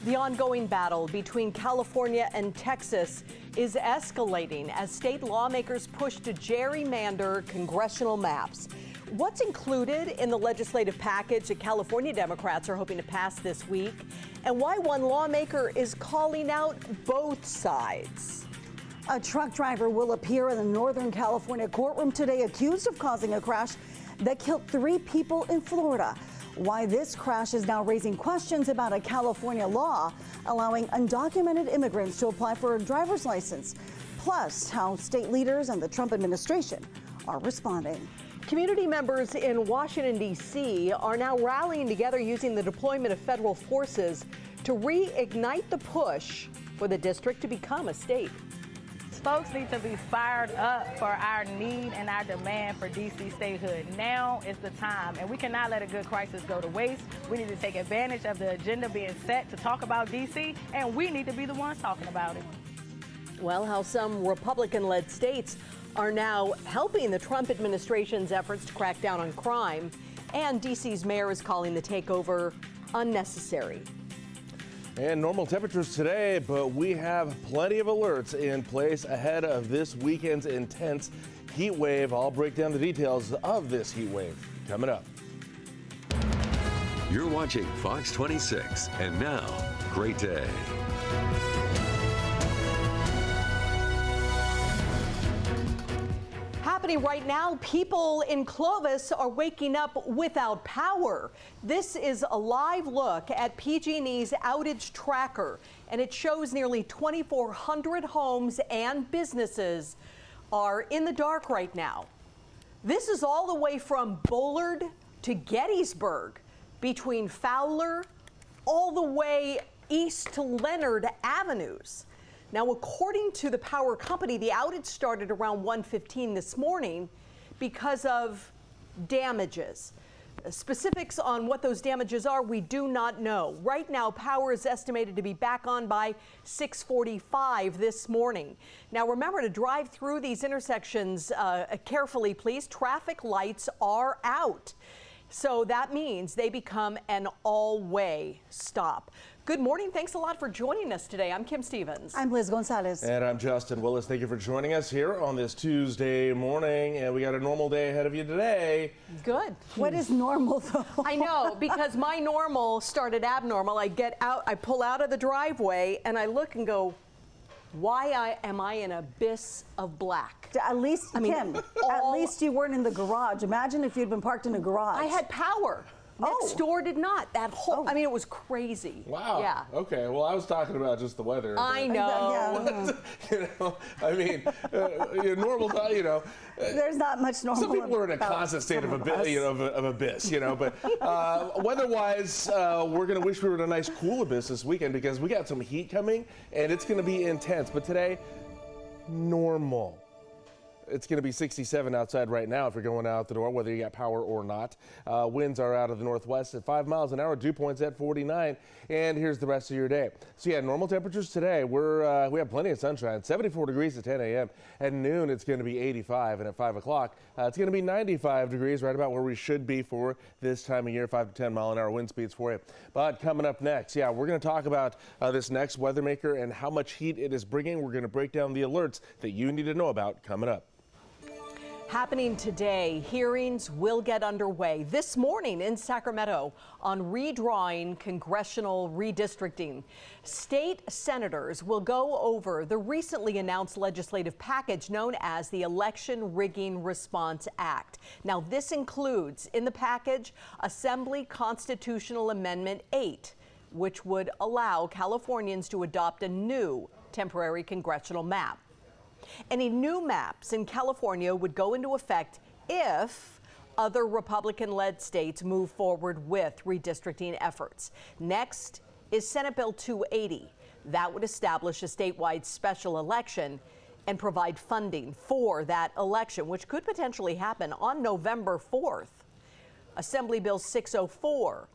The ongoing battle between California and Texas is escalating as state lawmakers push to gerrymander congressional maps. What's included in the legislative package that California Democrats are hoping to pass this week, and why one lawmaker is calling out both sides. A truck driver will appear in the Northern California courtroom today accused of causing a crash that killed 3 people in Florida. Why this crash is now raising questions about a California law allowing undocumented immigrants to apply for a driver's license. Plus, how state leaders and the Trump administration are responding. Community members in Washington, D.C. are now rallying together using the deployment of federal forces to reignite the push for the district to become a state. Folks need to be fired up for our need and our demand for D.C. statehood. Now is the time, and we cannot let a good crisis go to waste. We need to take advantage of the agenda being set to talk about D.C., and we need to be the ones talking about it. Well, how some Republican-led states are now helping the Trump administration's efforts to crack down on crime, and D.C.'s mayor is calling the takeover unnecessary. And normal temperatures today, but we have plenty of alerts in place ahead of this weekend's intense heat wave. I'll break down the details of this heat wave coming up. You're watching Fox 26, and now, great day. Happening right now, people in Clovis are waking up without power. This is a live look at PG&E's outage tracker, and it shows nearly 2,400 homes and businesses are in the dark right now. This is all the way from Bullard to Gettysburg, between Fowler, all the way east to Leonard Avenues. Now, according to the power company, the outage started around 1:15 this morning because of damages. Specifics on what those damages are, we do not know. Right now, power is estimated to be back on by 6:45 this morning. Now, remember to drive through these intersections carefully, please. Traffic lights are out. So that means they become an all-way stop. Good morning. Thanks a lot for joining us today. I'm Kim Stevens. I'm Liz Gonzalez. And I'm Justin Willis. Thank you for joining us here on this Tuesday morning. And we got a normal day ahead of you today. Good. What is normal, though? I know, because my normal started abnormal. I get out, I pull out of the driveway, and I look and go, why am I in an abyss of black? At least, Kim, at least you weren't in the garage. Imagine if you'd been parked in a garage. I had power. Next door did not. That whole, I mean, it was crazy. Wow. Yeah. Okay. Well, I was talking about just the weather. I know. You know, I mean, normal time, you know. There's not much normal. Some people are in a constant state of abyss, you know. But weather-wise, we're going to wish we were in a nice cool abyss this weekend because we got some heat coming, and it's going to be intense. But today, normal. It's going to be 67 outside right now if you're going out the door, whether you got power or not. Winds are out of the northwest at 5 miles an hour, dew points at 49. And here's the rest of your day. So yeah, normal temperatures today. We have plenty of sunshine, 74 degrees at 10 a.m. At noon, it's going to be 85. And at 5 o'clock, it's going to be 95 degrees, right about where we should be for this time of year, 5 to 10 mile an hour wind speeds for you. But coming up next, yeah, we're going to talk about this next weather maker and how much heat it is bringing. We're going to break down the alerts that you need to know about coming up. Happening today, hearings will get underway this morning in Sacramento on redrawing congressional redistricting. State senators will go over the recently announced legislative package known as the Election Rigging Response Act. Now, this includes in the package Assembly Constitutional Amendment 8, which would allow Californians to adopt a new temporary congressional map. Any new maps in California would go into effect if other Republican-led states move forward with redistricting efforts. Next is Senate Bill 280. That would establish a statewide special election and provide funding for that election, which could potentially happen on November 4th. Assembly Bill 604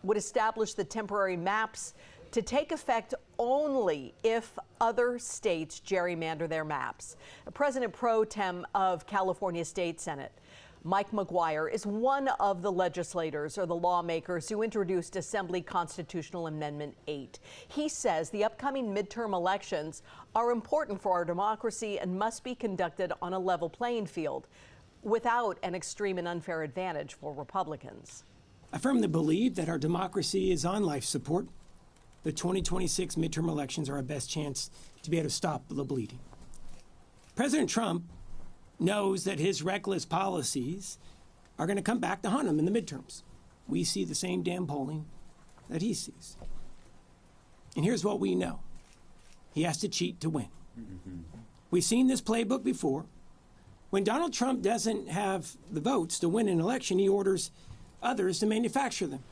would establish the temporary maps to take effect only if other states gerrymander their maps. President Pro Tem of California State Senate, Mike McGuire is one of the legislators or the lawmakers who introduced Assembly Constitutional Amendment 8. He says the upcoming midterm elections are important for our democracy and must be conducted on a level playing field without an extreme and unfair advantage for Republicans. I firmly believe that our democracy is on life support. The 2026 midterm elections are our best chance to be able to stop the bleeding. President Trump knows that his reckless policies are going to come back to haunt him in the midterms. We see the same damn polling that he sees. And here's what we know. He has to cheat to win. We've seen this playbook before. When Donald Trump doesn't have the votes to win an election, he orders others to manufacture them.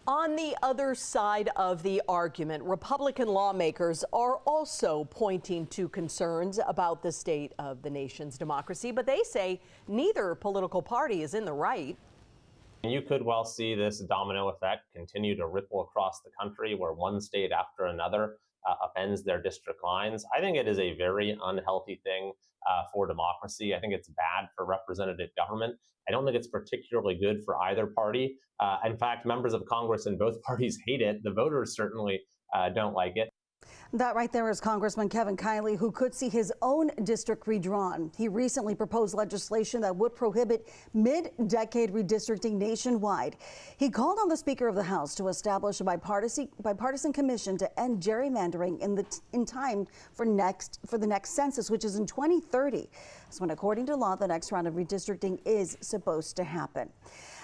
On the other side of the argument, Republican lawmakers are also pointing to concerns about the state of the nation's democracy, but they say neither political party is in the right. You could well see this domino effect continue to ripple across the country where one state after another upends their district lines. I think it is a very unhealthy thing for democracy. I think it's bad for representative government. I don't think it's particularly good for either party. In fact, members of Congress in both parties hate it. The voters certainly don't like it. That right there is Congressman Kevin Kiley, who could see his own district redrawn. He recently proposed legislation that would prohibit mid-decade redistricting nationwide. He called on the Speaker of the House to establish a bipartisan commission to end gerrymandering in time for the next census, which is in 2030. That's when, according to law, the next round of redistricting is supposed to happen.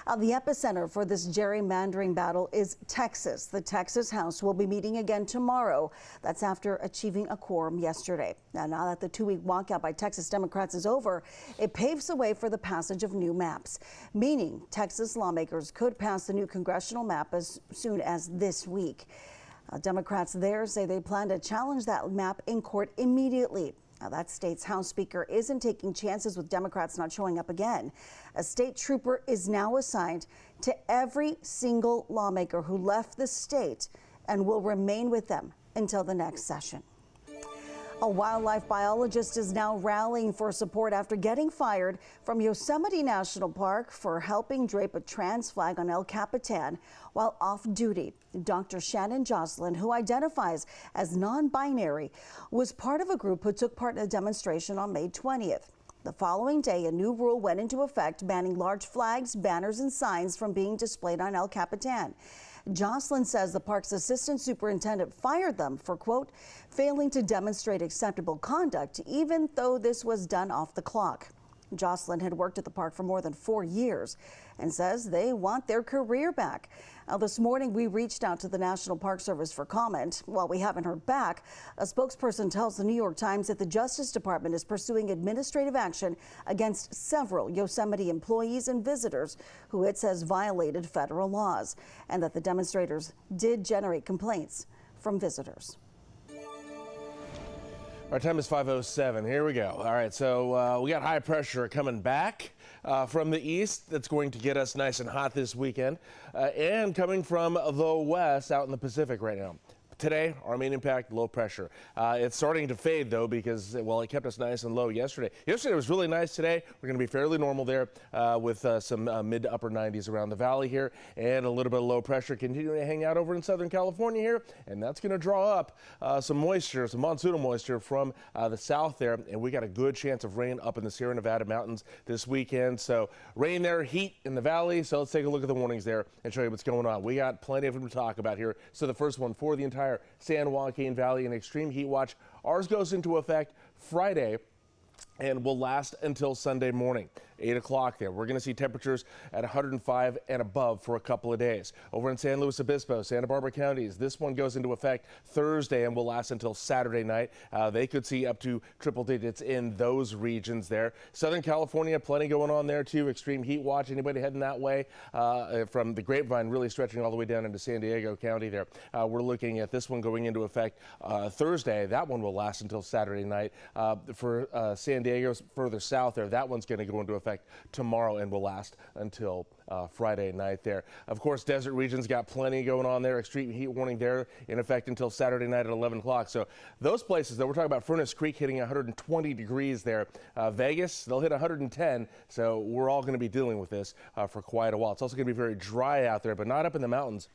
The epicenter for this gerrymandering battle is Texas. The Texas House will be meeting again tomorrow. That's after achieving a quorum yesterday. Now that the two-week walkout by Texas Democrats is over, it paves the way for the passage of new maps, meaning Texas lawmakers could pass the new congressional map as soon as this week. Democrats there say they plan to challenge that map in court immediately. Now, that state's House Speaker isn't taking chances with Democrats not showing up again. A state trooper is now assigned to every single lawmaker who left the state and will remain with them until the next session. A wildlife biologist is now rallying for support after getting fired from Yosemite National Park for helping drape a trans flag on El Capitan while off duty. Dr. Shannon Jocelyn, who identifies as non-binary, was part of a group who took part in a demonstration on May 20th. The following day, a new rule went into effect banning large flags, banners, and signs from being displayed on El Capitan. Jocelyn says the park's assistant superintendent fired them for, quote, failing to demonstrate acceptable conduct, even though this was done off the clock. Jocelyn had worked at the park for more than 4 years and says they want their career back. Now, this morning, we reached out to the National Park Service for comment. While we haven't heard back, a spokesperson tells the New York Times that the Justice Department is pursuing administrative action against several Yosemite employees and visitors who it says violated federal laws, and that the demonstrators did generate complaints from visitors. Our time is 5:07. Here we go. All right, so we got high pressure coming back from the east. That's going to get us nice and hot this weekend, and coming from the west out in the Pacific right now. Today, our main impact, low pressure. It's starting to fade, though, because, well, it kept us nice and low yesterday. Yesterday was really nice. Today, we're going to be fairly normal there with some mid to upper 90s around the valley here, and a little bit of low pressure continuing to hang out over in Southern California here, and that's going to draw up some moisture, some monsoonal moisture from the south there, and we got a good chance of rain up in the Sierra Nevada mountains this weekend. So rain there, heat in the valley. So let's take a look at the warnings there and show you what's going on. We got plenty of them to talk about here. So the first one for the entire San Joaquin Valley, an extreme heat watch. Ours goes into effect Friday and will last until Sunday morning, 8 o'clock there. We're going to see temperatures at 105 and above for a couple of days. Over in San Luis Obispo, Santa Barbara counties, this one goes into effect Thursday and will last until Saturday night. They could see up to triple digits in those regions there. Southern California, plenty going on there too. Extreme heat watch. Anybody heading that way from the Grapevine really stretching all the way down into San Diego County there. We're looking at this one going into effect Thursday. That one will last until Saturday night. For San Diego's further south there, that one's going to go into effect effect tomorrow and will last until Friday night there. Of course, desert regions got plenty going on there. Extreme heat warning there in effect until Saturday night at 11 o'clock. So those places, though, we're talking about Furnace Creek hitting 120 degrees there. Vegas, they'll hit 110. So we're all going to be dealing with this for quite a while. It's also going to be very dry out there, but not up in the mountains.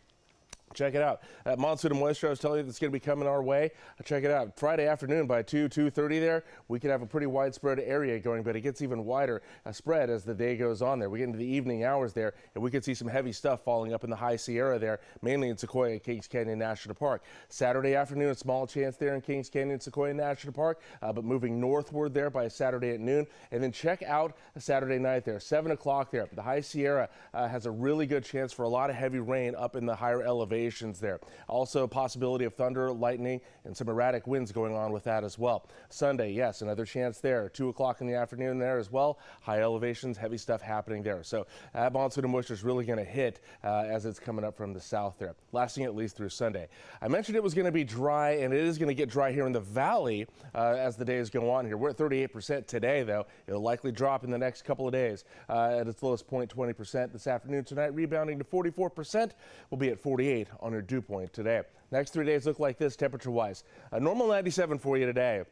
Check it out. That monsoon of moisture I was telling you that's going to be coming our way. Check it out. Friday afternoon by 2:30 there, we could have a pretty widespread area going, but it gets even wider spread as the day goes on there. We get into the evening hours there, and we could see some heavy stuff falling up in the High Sierra there, mainly in Sequoia and Kings Canyon National Park. Saturday afternoon, a small chance there in Kings Canyon, Sequoia National Park, but moving northward there by Saturday at noon. And then check out Saturday night there, 7 o'clock there. The High Sierra has a really good chance for a lot of heavy rain up in the higher elevations there. Also, possibility of thunder, lightning, and some erratic winds going on with that as well. Sunday, yes, another chance there. 2 o'clock in the afternoon there as well. High elevations, heavy stuff happening there. So that monsoon of moisture is really going to hit as it's coming up from the south there, lasting at least through Sunday. I mentioned it was going to be dry, and it is going to get dry here in the valley as the days go on here. We're at 38% today, though. It'll likely drop in the next couple of days at its lowest point, 20% this afternoon. Tonight, rebounding to 44%. We'll be at 48 on your dew point today. Next 3 days look like this temperature-wise. A normal 97 for you today.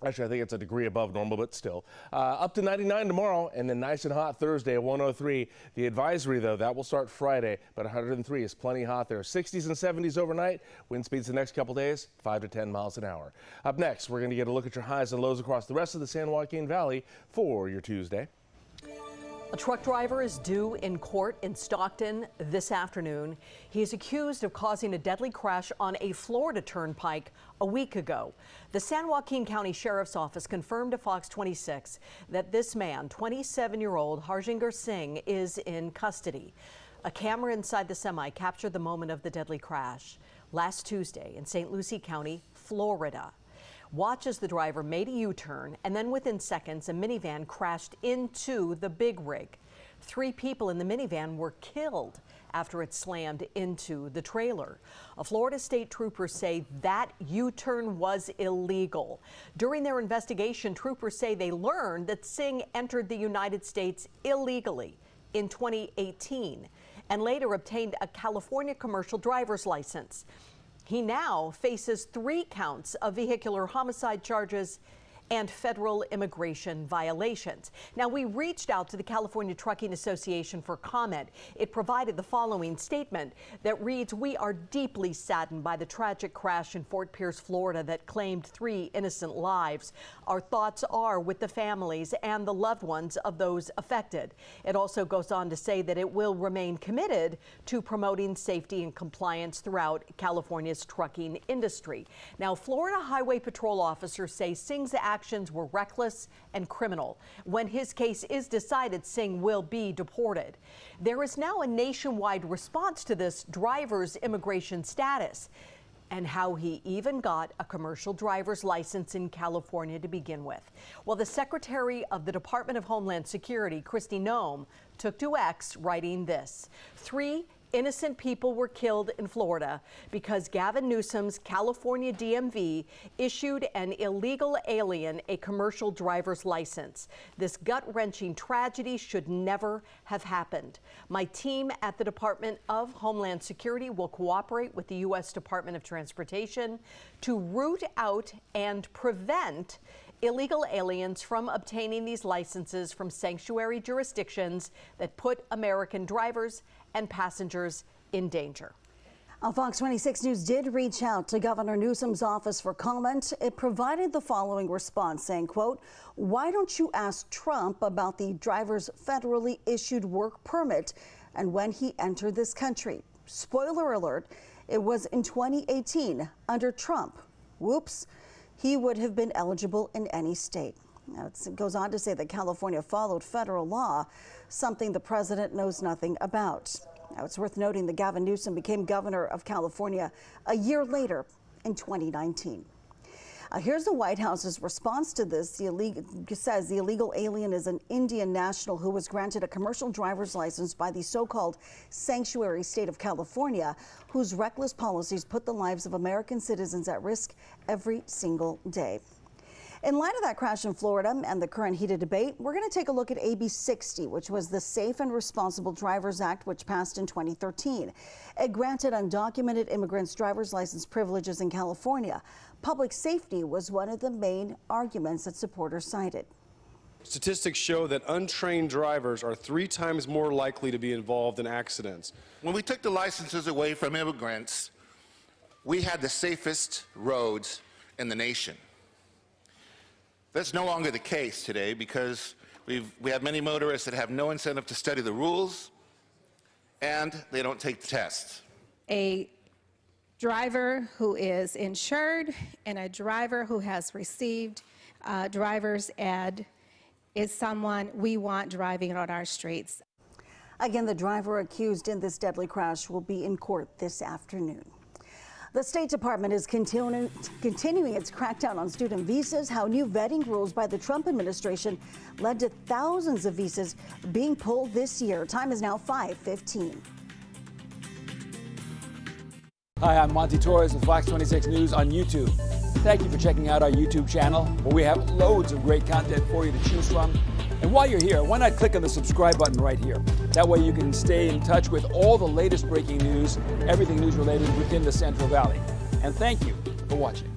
Actually, I think it's a degree above normal, but still. Up to 99 tomorrow, and then nice and hot Thursday at 103. The advisory, though, that will start Friday, but 103 is plenty hot there. 60s and 70s overnight. Wind speeds the next couple days, 5 to 10 miles an hour. Up next, we're going to get a look at your highs and lows across the rest of the San Joaquin Valley for your Tuesday. A truck driver is due in court in Stockton this afternoon. He is accused of causing a deadly crash on a Florida turnpike a week ago. The San Joaquin County Sheriff's Office confirmed to Fox 26 that this man, 27-year-old Harjinder Singh, is in custody. A camera inside the semi captured the moment of the deadly crash last Tuesday in St. Lucie County, Florida. Watch as the driver made a U-turn, and then within seconds, a minivan crashed into the big rig. 3 people in the minivan were killed after it slammed into the trailer. Florida state troopers say that U-turn was illegal. During their investigation, troopers say they learned that Singh entered the United States illegally in 2018 and later obtained a California commercial driver's license. He now faces 3 counts of vehicular homicide charges and federal immigration violations. Now, we reached out to the California Trucking Association for comment. It provided the following statement that reads, "We are deeply saddened by the tragic crash in Fort Pierce, Florida that claimed 3 innocent lives. Our thoughts are with the families and the loved ones of those affected." It also goes on to say that it will remain committed to promoting safety and compliance throughout California's trucking industry. Now, Florida Highway Patrol officers say Singh's actions were reckless and criminal. When his case is decided, Singh will be deported. There is now a nationwide response to this driver's immigration status and how he even got a commercial driver's license in California to begin with. Well, the Secretary of the Department of Homeland Security, Kristi Noem, took to X writing this: 3 innocent people were killed in Florida because Gavin Newsom's California DMV issued an illegal alien a commercial driver's license. This gut-wrenching tragedy should never have happened. My team at the Department of Homeland Security will cooperate with the U.S. Department of Transportation to root out and prevent illegal aliens from obtaining these licenses from sanctuary jurisdictions that put American drivers and passengers in danger. Fox 26 News did reach out to Governor Newsom's office for comment. It provided the following response saying, quote, "Why don't you ask Trump about the driver's federally issued work permit and when he entered this country? Spoiler alert, it was in 2018 under Trump. Whoops, he would have been eligible in any state." Now, it goes on to say that California followed federal law, something the president knows nothing about. Now, it's worth noting that Gavin Newsom became governor of California a year later in 2019. Here's the White House's response to this. It says the illegal alien is an Indian national who was granted a commercial driver's license by the so-called sanctuary state of California, whose reckless policies put the lives of American citizens at risk every single day. In light of that crash in Florida and the current heated debate, we're going to take a look at AB 60, which was the Safe and Responsible Drivers Act, which passed in 2013. It granted undocumented immigrants driver's license privileges in California. Public safety was one of the main arguments that supporters cited. Statistics show that untrained drivers are 3 times more likely to be involved in accidents. When we took the licenses away from immigrants, we had the safest roads in the nation. That's no longer the case today because we have many motorists that have no incentive to study the rules and they don't take the test. A driver who is insured and a driver who has received driver's ed is someone we want driving on our streets. Again, the driver accused in this deadly crash will be in court this afternoon. The State Department is continuing its crackdown on student visas, how new vetting rules by the Trump administration led to thousands of visas being pulled this year. Time is now 5:15. Hi, I'm Monty Torres with Fox 26 News on YouTube. Thank you for checking out our YouTube channel, where we have loads of great content for you to choose from. And while you're here, why not click on the subscribe button right here? That way you can stay in touch with all the latest breaking news, everything news related within the Central Valley. And thank you for watching.